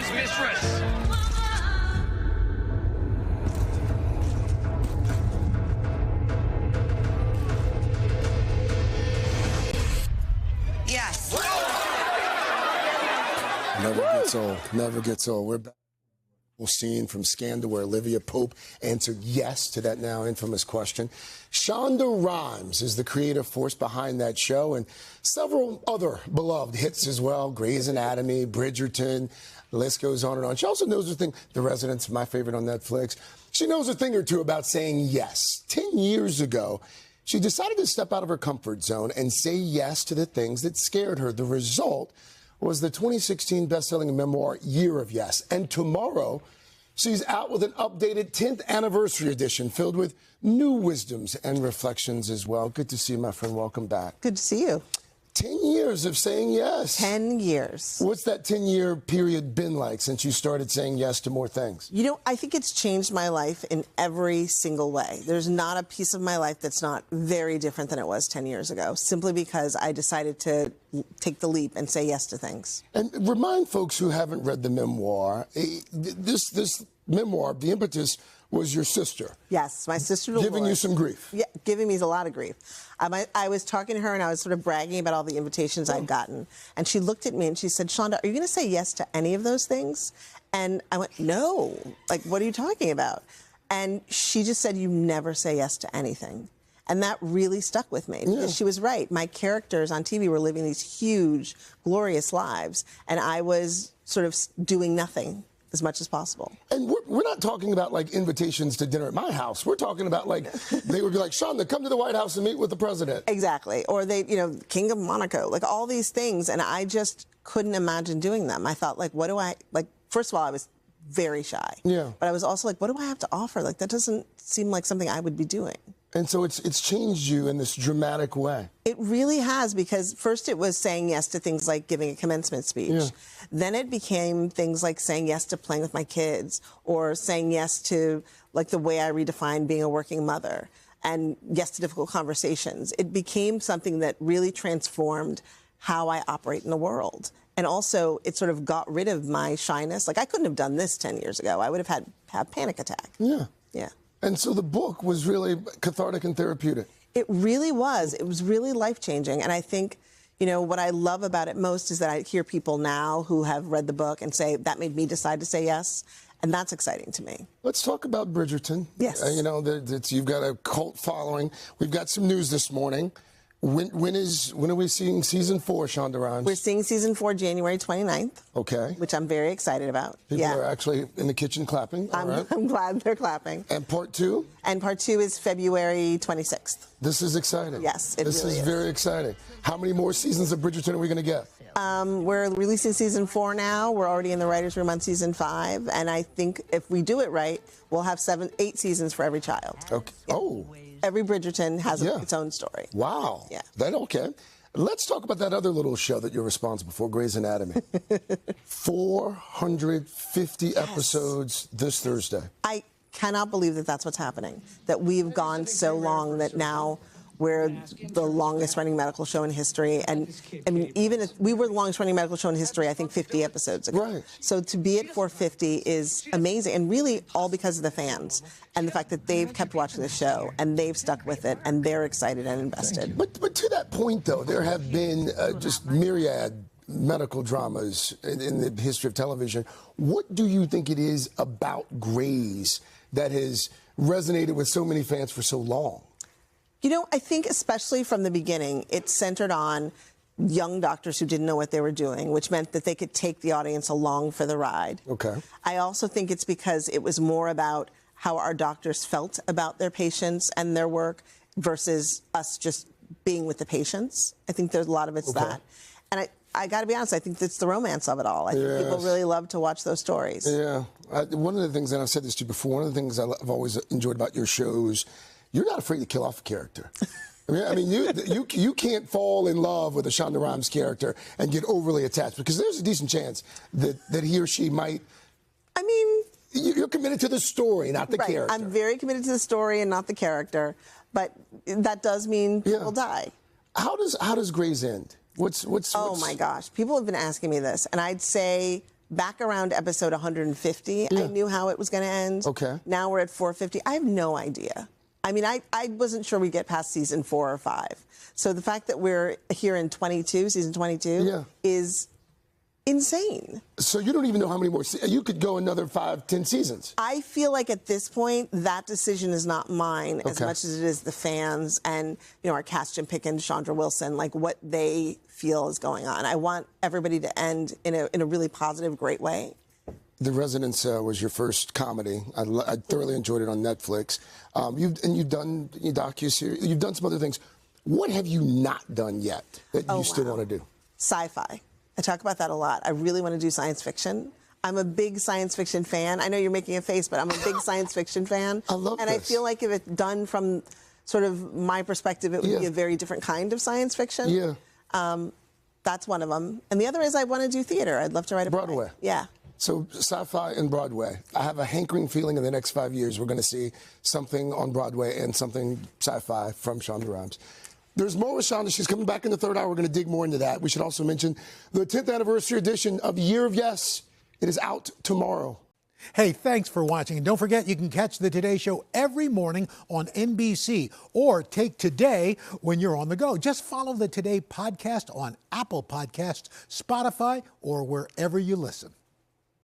his mistress. Yes. Never gets old. Never gets old. We're back. Scene from Scandal where Olivia Pope answered yes to that now infamous question. Shonda Rhimes is the creative force behind that show and several other beloved hits as well. Grey's Anatomy, Bridgerton, the list goes on and on. She also knows her thing. The Resident's my favorite on Netflix. She knows a thing or two about saying yes. 10 years ago, she decided to step out of her comfort zone and say yes to the things that scared her. The result was the 2016 bestselling memoir, Year of Yes. And tomorrow, she's out with an updated 10th anniversary edition filled with new wisdoms and reflections as well. Good to see you, my friend. Welcome back. Good to see you. 10 years of saying yes. 10 years. What's that 10-year period been like since you started saying yes to more things? You know, I think it's changed my life in every single way. There's not a piece of my life that's not very different than it was 10 years ago, simply because I decided to take the leap and say yes to things. And remind folks who haven't read the memoir, this memoir, the impetus was your sister. Yes, my sister Dolores. Giving you some grief. Yeah, giving me a lot of grief. I was talking to her and I was sort of bragging about all the invitations I'd gotten. And she looked at me and she said, Shonda, are you going to say yes to any of those things? And I went, no. Like, what are you talking about? And she just said, you never say yes to anything. And that really stuck with me because she was right. My characters on TV were living these huge, glorious lives. And I was sort of doing nothing as much as possible. And we're not talking about like invitations to dinner at my house. We're talking about like, they would be like, Shonda, come to the White House and meet with the president. Exactly. Or they, you know, King of Monaco, like all these things. And I just couldn't imagine doing them. I thought, like, what do I, like, first of all, I was very shy. Yeah. But I was also like, what do I have to offer? Like, that doesn't seem like something I would be doing. And so it's changed you in this dramatic way. It really has, because first it was saying yes to things like giving a commencement speech. Yeah. Then it became things like saying yes to playing with my kids, or saying yes to like the way I redefine being a working mother, and yes to difficult conversations. It became something that really transformed how I operate in the world. And also it sort of got rid of my shyness. Like, I couldn't have done this 10 years ago. I would have had a panic attack. Yeah. Yeah. And so the book was really cathartic and therapeutic. It really was. It was really life-changing. And I think, you know, what I love about it most is that I hear people now who have read the book and say, that made me decide to say yes. And that's exciting to me. Let's talk about Bridgerton. Yes. You know, you've got a cult following. We've got some news this morning. When are we seeing season 4, Shonda Rhimes? We're seeing season 4 January 29th. Okay. Which I'm very excited about. People are actually in the kitchen clapping. I'm glad they're clapping. And part 2? And part 2 is February 26th. This is exciting. Yes, it this really is very exciting. How many more seasons of Bridgerton are we going to get? We're releasing season 4 now. We're already in the writer's room on season 5. And I think if we do it right, we'll have 8 seasons for every child. Okay. Yeah. Oh. Every Bridgerton has its own story. Wow. Yeah. Okay. Let's talk about that other little show that you're responsible for, Grey's Anatomy. 450 episodes this Thursday. I cannot believe that that's what's happening, that we've gone so long that now we're the longest-running medical show in history. And, I mean, even if we were the longest-running medical show in history, I think 50 episodes ago. Right. So to be at 450 is amazing, and really all because of the fans and the fact that they've kept watching the show, and they've stuck with it, and they're excited and invested. But to that point, though, there have been just myriad medical dramas in the history of television. What do you think it is about Grey's that has resonated with so many fans for so long? You know, I think especially from the beginning, it centered on young doctors who didn't know what they were doing, which meant that they could take the audience along for the ride. Okay. I also think it's because it was more about how our doctors felt about their patients and their work versus us just being with the patients. I think there's a lot of it's that. And I got to be honest, I think that's the romance of it all. I think people really love to watch those stories. Yeah. One of the things, and I've said this to you before, one of the things I've always enjoyed about your shows, you're not afraid to kill off a character. I mean, you can't fall in love with a Shonda Rhimes character and get overly attached, because there's a decent chance that he or she might. I mean, you're committed to the story, not the character. I'm very committed to the story and not the character, but that does mean people die. How does Grey's end? What's Oh my gosh, people have been asking me this, and I'd say back around episode 150, Yeah. I knew how it was going to end. Okay. Now we're at 450. I have no idea. I mean, I wasn't sure we'd get past season 4 or 5. So the fact that we're here in season 22, is insane. So you don't even know how many more. You could go another 5, 10 seasons. I feel like at this point, that decision is not mine as much as it is the fans and, our cast, Jim Pickens, Chandra Wilson, like what they feel is going on. I want everybody to end in a really positive, great way. The Residence was your first comedy. I thoroughly enjoyed it on Netflix. You've done docuseries. You've done some other things. What have you not done yet that you still want to do? Sci-fi. I talk about that a lot. I really want to do science fiction. I'm a big science fiction fan. I know you're making a face, but I'm a big science fiction fan. I love and this. I feel like if it's done from sort of my perspective, it would be a very different kind of science fiction. Yeah. That's one of them. And the other is I want to do theater. I'd love to write a Broadway. play. Yeah. So sci-fi and Broadway. I have a hankering feeling in the next 5 years we're going to see something on Broadway and something sci-fi from Shonda Rhimes. There's more with Shonda. She's coming back in the third hour. We're going to dig more into that. We should also mention the 10th anniversary edition of Year of Yes. It is out tomorrow. Hey, thanks for watching. And don't forget, you can catch the Today Show every morning on NBC or take Today when you're on the go. Just follow the Today podcast on Apple Podcasts, Spotify, or wherever you listen.